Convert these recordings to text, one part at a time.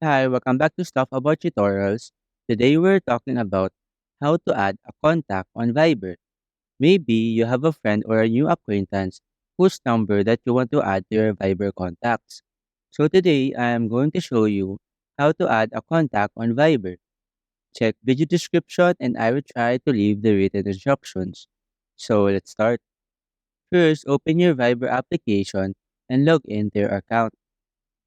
Hi, welcome back to Stuff About Tutorials. Today we're talking about how to add a contact on Viber. Maybe you have a friend or a new acquaintance whose number that you want to add to your Viber contacts. So today I am going to show you how to add a contact on Viber. Check video description and I will try to leave the written instructions. So let's start. First, open your Viber application and log into your account.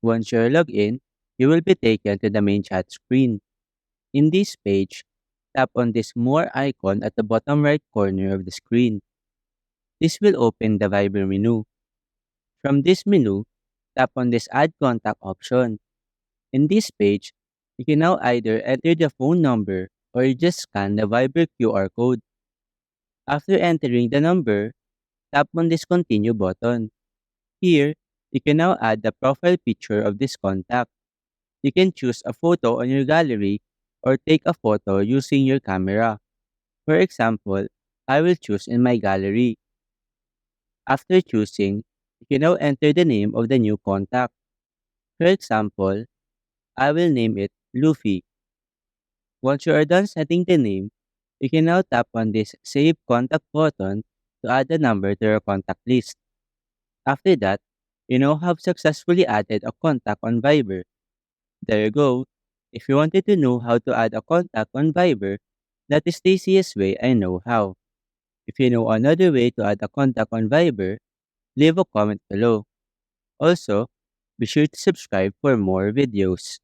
Once you're logged in, you will be taken to the main chat screen. In this page, tap on this More icon at the bottom right corner of the screen. This will open the Viber menu. From this menu, tap on this Add Contact option. In this page, you can now either enter the phone number or you just scan the Viber QR code. After entering the number, tap on this Continue button. Here, you can now add the profile picture of this contact. You can choose a photo on your gallery or take a photo using your camera. For example, I will choose in my gallery. After choosing, you can now enter the name of the new contact. For example, I will name it Luffy. Once you are done setting the name, you can now tap on this Save Contact button to add the number to your contact list. After that, you now have successfully added a contact on Viber. There you go. If you wanted to know how to add a contact on Viber, that is the easiest way I know how. If you know another way to add a contact on Viber, leave a comment below. Also, be sure to subscribe for more videos.